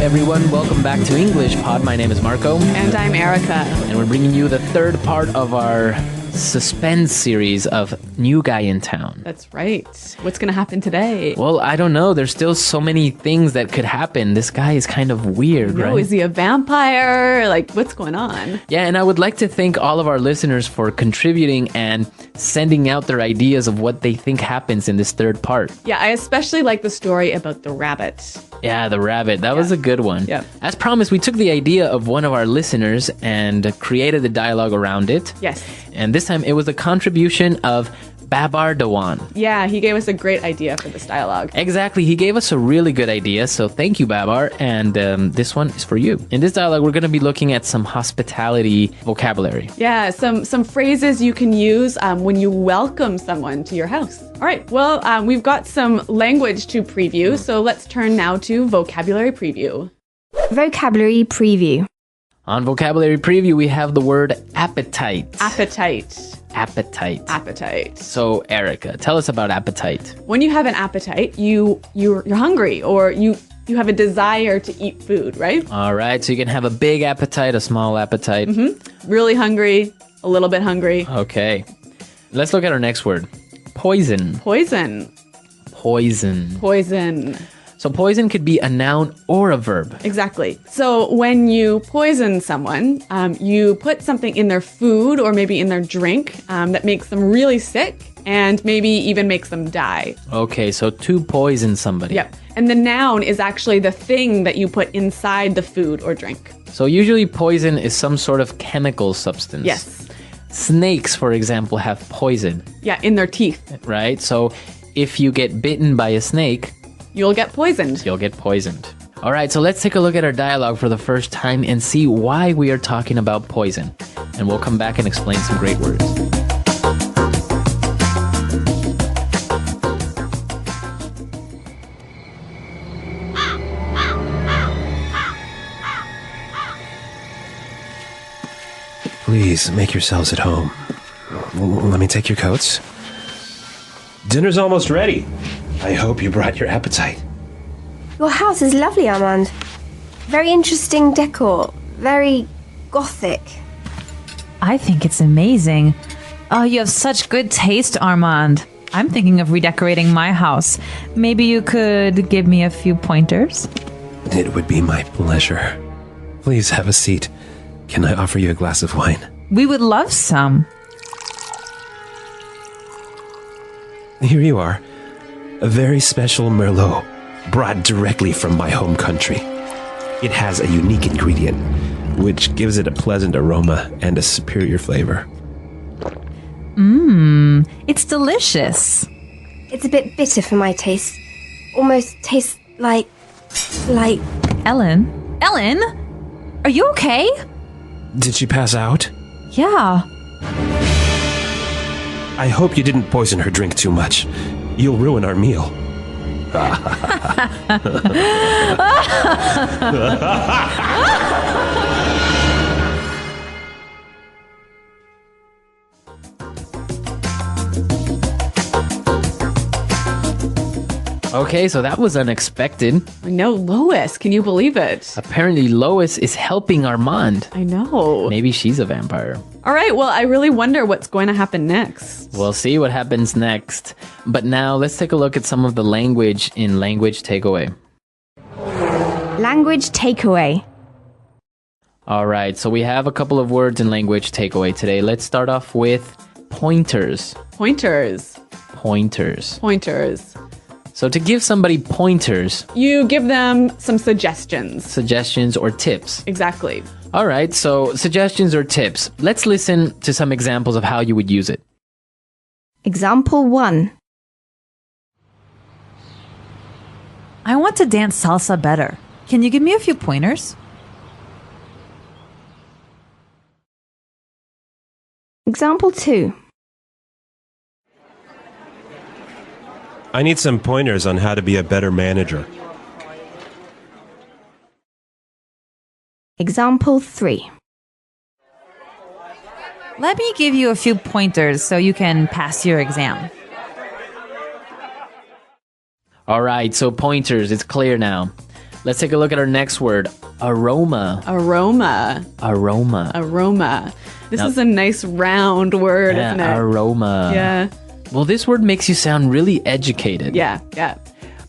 everyone. Welcome back to English Pod. My name is Marco. And I'm Erica. And we're bringing you the third part of our suspense series of New Guy in Town. That's right. What's going to happen today? Well, I don't know. There's still so many things that could happen. This guy is kind of weird, right? Is he a vampire? Like, what's going on? Yeah, and I would like to thank all of our listeners for contributing and sending out their ideas of what they think happens in this third part. Yeah, I especially like the story about the rabbit. Yeah, the rabbit. That was a good one. Yeah. As promised, we took the idea of one of our listeners and created the dialogue around it. Yes. And this time it was a contribution of Babar Dewan. Yeah, he gave us a great idea for this dialogue. Exactly. He gave us a really good idea. So thank you, Babar. And this one is for you. In this dialogue, we're going to be looking at some hospitality vocabulary. Yeah, some phrases you can use when you welcome someone to your house. All right. Well, we've got some language to preview. So let's turn now to vocabulary preview. Vocabulary preview. On vocabulary preview, we have the word appetite. Appetite. Appetite. Appetite. So, Erica, tell us about appetite. When you have an appetite, you're hungry, or you have a desire to eat food, right? All right. So you can have a big appetite, a small appetite. Mm-hmm. Really hungry, a little bit hungry. Okay. Let's look at our next word. Poison. Poison. Poison. Poison. So poison could be a noun or a verb. Exactly. So when you poison someone, you put something in their food or maybe in their drink that makes them really sick and maybe even makes them die. Okay, so to poison somebody. Yep. And the noun is actually the thing that you put inside the food or drink. So usually poison is some sort of chemical substance. Yes. Snakes, for example, have poison. Yeah, in their teeth. Right? So if you get bitten by a snake, you'll get poisoned. You'll get poisoned. All right, so let's take a look at our dialogue for the first time and see why we are talking about poison. And we'll come back and explain some great words. Please make yourselves at home. Let me take your coats. Dinner's almost ready. I hope you brought your appetite. Your house is lovely, Armand. Very interesting decor. Very gothic. I think it's amazing. Oh, you have such good taste, Armand. I'm thinking of redecorating my house. Maybe you could give me a few pointers? It would be my pleasure. Please have a seat. Can I offer you a glass of wine? We would love some. Here you are. A very special Merlot, brought directly from my home country. It has a unique ingredient, which gives it a pleasant aroma and a superior flavor. It's delicious. It's a bit bitter for my taste. Almost tastes like... Ellen? Ellen? Are you okay? Did she pass out? Yeah. I hope you didn't poison her drink too much. You'll ruin our meal. Okay, so that was unexpected. I know, Lois. Can you believe it? Apparently Lois is helping Armand. I know. Maybe she's a vampire. All right, well, I really wonder what's going to happen next. We'll see what happens next. But now let's take a look at some of the language in Language Takeaway. Language takeaway. All right, so we have a couple of words in Language Takeaway today. Let's start off with pointers. Pointers. Pointers. Pointers. So to give somebody pointers, you give them some suggestions. Suggestions or tips. Exactly. All right, so suggestions or tips. Let's listen to some examples of how you would use it. Example 1. I want to dance salsa better. Can you give me a few pointers? Example 2. I need some pointers on how to be a better manager. Example 3. Let me give you a few pointers so you can pass your exam. All right, so pointers, it's clear now. Let's take a look at our next word. Aroma. Aroma. Aroma. Aroma. This Now- is a nice round word, Yeah, isn't it? aroma. Yeah. Well, this word makes you sound really educated. Yeah. Yeah.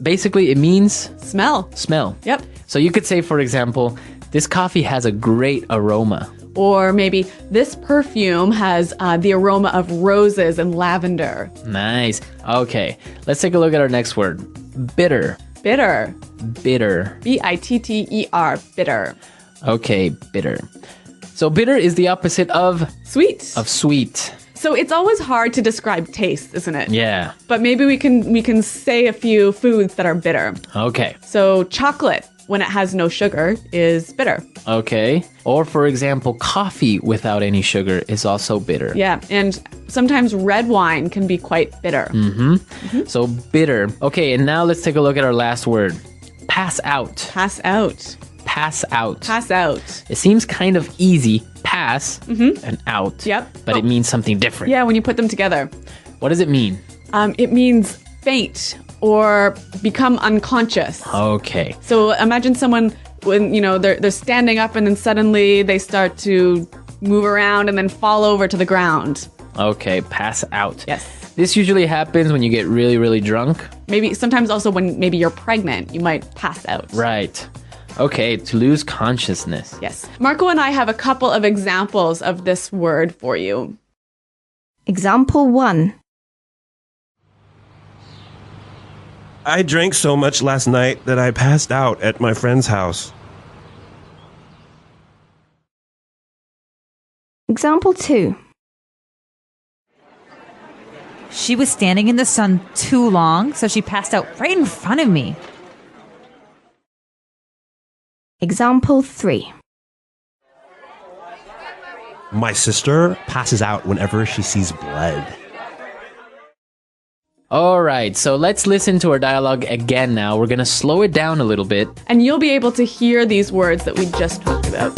Basically, it means Smell. smell. Yep. So you could say, for example, this coffee has a great aroma. Or maybe this perfume has the aroma of roses and lavender. Nice. Okay, let's take a look at our next word. Bitter. Bitter. Bitter. Bitter. Bitter. Okay, bitter. So bitter is the opposite of Sweet. sweet. So it's always hard to describe taste, isn't it? Yeah. But maybe we can say a few foods that are bitter. Okay. So chocolate, when it has no sugar, is bitter. Okay. Or for example, coffee without any sugar is also bitter. Yeah, and sometimes red wine can be quite bitter. So bitter. Okay, and now let's take a look at our last word. Pass out. Pass out. Pass out. Pass out. It seems kind of easy. Pass and out. Yep. But it means something different. Yeah, when you put them together. What does it mean? It means faint or become unconscious. Okay. So imagine someone when they're standing up and then suddenly they start to move around and then fall over to the ground. Okay, pass out. Yes. This usually happens when you get really, really drunk. Maybe sometimes also when maybe you're pregnant, you might pass out. Right. Okay, to lose consciousness. Yes. Marco and I have a couple of examples of this word for you. Example 1. I drank so much last night that I passed out at my friend's house. Example 2. She was standing in the sun too long, so she passed out right in front of me. Example 3. My sister passes out whenever she sees blood. All right, so let's listen to our dialogue again now. We're going to slow it down a little bit. And you'll be able to hear these words that we just talked about.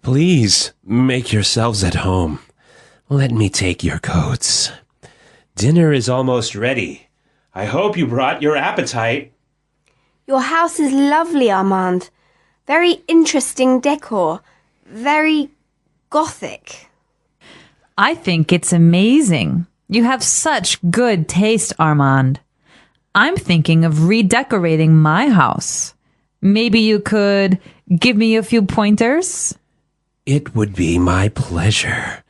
Please make yourselves at home. Let me take your coats. Dinner is almost ready. I hope you brought your appetite. Your house is lovely, Armand. Very interesting decor. Very gothic. I think it's amazing. You have such good taste, Armand. I'm thinking of redecorating my house. Maybe you could give me a few pointers? It would be my pleasure.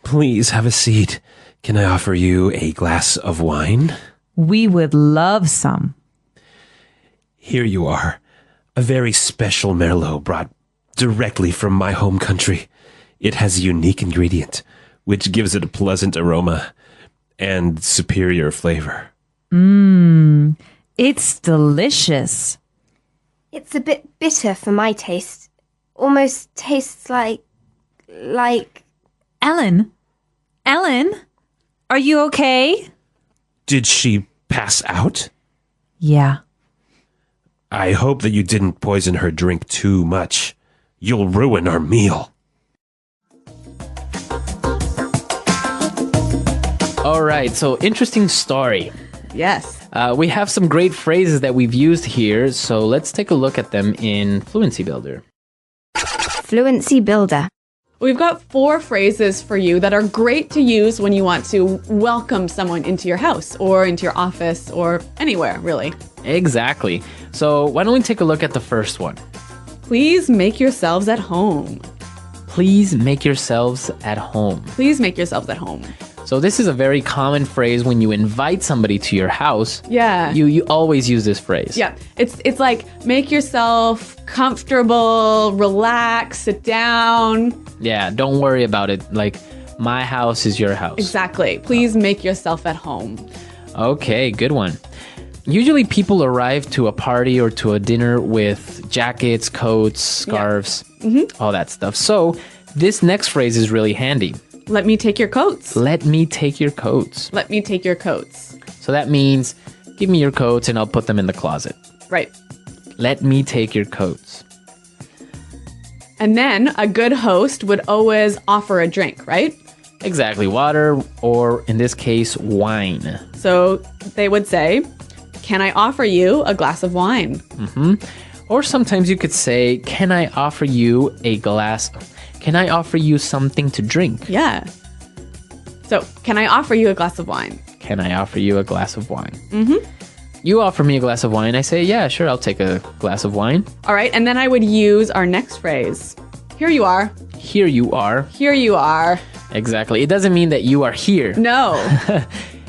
Please have a seat. Can I offer you a glass of wine? We would love some. Here you are. A very special Merlot brought directly from my home country. It has a unique ingredient, which gives it a pleasant aroma and superior flavor. It's delicious. It's a bit bitter for my taste. Almost tastes like... Ellen? Ellen? Are you okay? Did she pass out? Yeah. I hope that you didn't poison her drink too much. You'll ruin our meal. All right, so interesting story. Yes. We have some great phrases that we've used here, so let's take a look at them in Fluency Builder. Fluency Builder. We've got 4 phrases for you that are great to use when you want to welcome someone into your house or into your office or anywhere, really. Exactly. So why don't we take a look at the first one? Please make yourselves at home. Please make yourselves at home. Please make yourselves at home. So this is a very common phrase when you invite somebody to your house. Yeah. You always use this phrase. Yeah, it's like make yourself comfortable, relax, sit down. Yeah, don't worry about it. Like, my house is your house. Exactly. Please make yourself at home. Okay, good one. Usually people arrive to a party or to a dinner with jackets, coats, scarves, all that stuff. So this next phrase is really handy. Let me take your coats. Let me take your coats. Let me take your coats. So that means give me your coats and I'll put them in the closet. Right. Let me take your coats. And then a good host would always offer a drink, right? Exactly. Water, or in this case, wine. So they would say, can I offer you a glass of wine? Or sometimes you could say, can I offer you something to drink? Yeah. So, can I offer you a glass of wine? Can I offer you a glass of wine? You offer me a glass of wine. I say, yeah, sure, I'll take a glass of wine. All right, and then I would use our next phrase. Here you are. Here you are. Here you are. Exactly. It doesn't mean that you are here. No.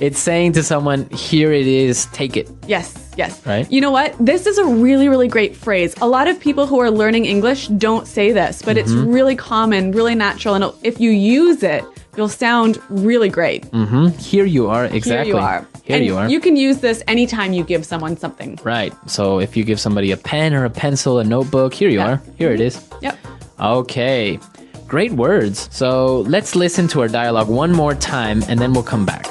It's saying to someone, here it is, take it. Yes. Right? You know what? This is a really, really great phrase. A lot of people who are learning English don't say this, but it's really common, really natural, and if you use it, you'll sound really great. Here you are. Exactly. Here you are. Here and you are. You can use this anytime you give someone something. Right. So if you give somebody a pen or a pencil, a notebook, here you are. Here it is. Yep. Okay. Great words. So let's listen to our dialogue one more time and then we'll come back.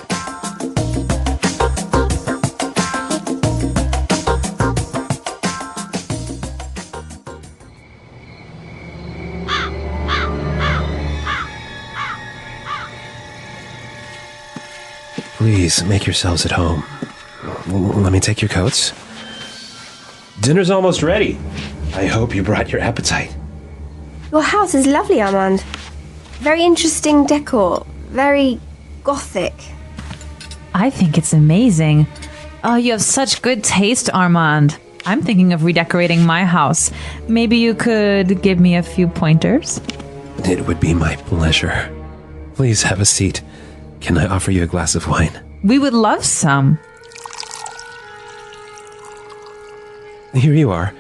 Please make yourselves at home. Let me take your coats. Dinner's almost ready. I hope you brought your appetite. Your house is lovely, Armand. Very interesting decor. Very gothic. I think it's amazing. Oh, you have such good taste, Armand. I'm thinking of redecorating my house. Maybe you could give me a few pointers? It would be my pleasure. Please have a seat. Can I offer you a glass of wine? We would love some. Here you are.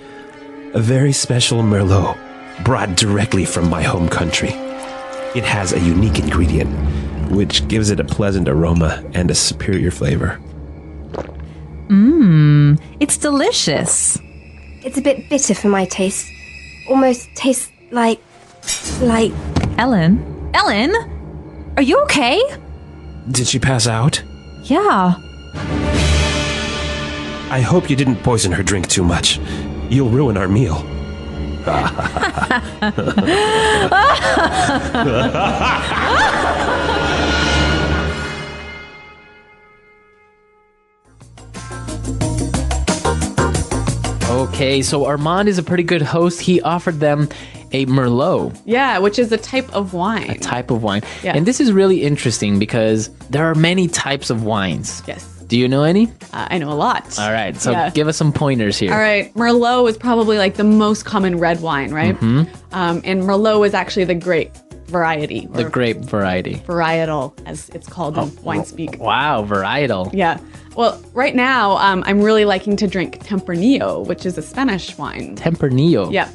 A very special Merlot, brought directly from my home country. It has a unique ingredient, which gives it a pleasant aroma and a superior flavor. It's delicious. It's a bit bitter for my taste. Almost tastes like... Ellen? Are you okay? Did she pass out? Yeah. I hope you didn't poison her drink too much. You'll ruin our meal. Okay, so Armand is a pretty good host. He offered them a Merlot. Yeah, which is a type of wine. A type of wine. Yeah. And this is really interesting because there are many types of wines. Yes. Do you know any? I know a lot. All right, so Yeah. give us some pointers here. All right, Merlot is probably like the most common red wine, right? And Merlot is actually the grape variety. The or grape variety. varietal, as it's called in wine speak. Wow, varietal. Yeah. Well, right now, I'm really liking to drink Tempranillo, which is a Spanish wine. Tempranillo. Yeah.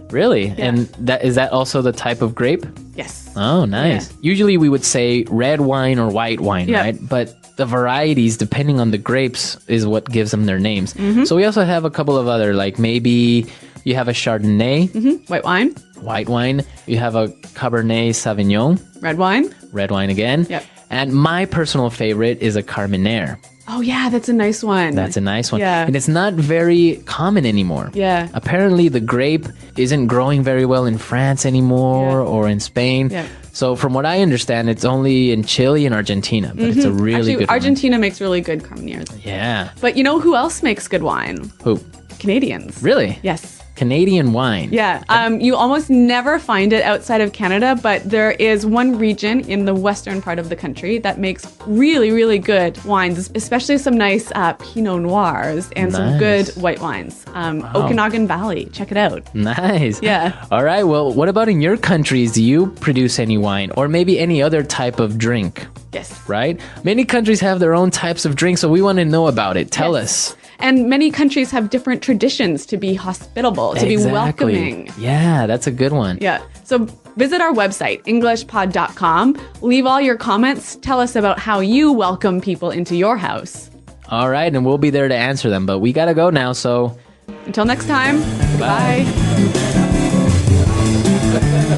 Really? And is that also the type of grape? Yes. Oh, nice. Yeah. Usually we would say red wine or white wine, Yeah. right? But the varieties, depending on the grapes, is what gives them their names. So we also have a couple of other, like maybe you have a Chardonnay, White wine, white wine. You have a Cabernet Sauvignon, red wine. red wine again. Yep. And my personal favorite is a Carmenere. Oh, yeah, that's a nice one. That's a nice one. Yeah. And it's not very common anymore. Yeah. Apparently, the grape isn't growing very well in France anymore Yeah. or in Spain. Yeah. So, from what I understand, it's only in Chile and Argentina, but it's a really Actually, good wine. Argentina makes really good Carmeneres. Yeah. But you know who else makes good wine? Who? Canadians. Really? Yes. Canadian wine. Yeah. You almost never find it outside of Canada, but there is one region in the western part of the country that makes really, really good wines, especially some nice Pinot Noirs and some Nice. good white wines. Okanagan Valley. Check it out. Nice. Yeah. All right. Well, what about in your countries? Do you produce any wine or maybe any other type of drink? Yes. Right? Many countries have their own types of drinks, so we want to know about it. Tell Yes. us. And many countries have different traditions to be hospitable, to be welcoming. Yeah, that's a good one. Yeah. So visit our website, englishpod.com. Leave all your comments. Tell us about how you welcome people into your house. All right, and we'll be there to answer them, but we got to go now, so Until next time, Bye. bye.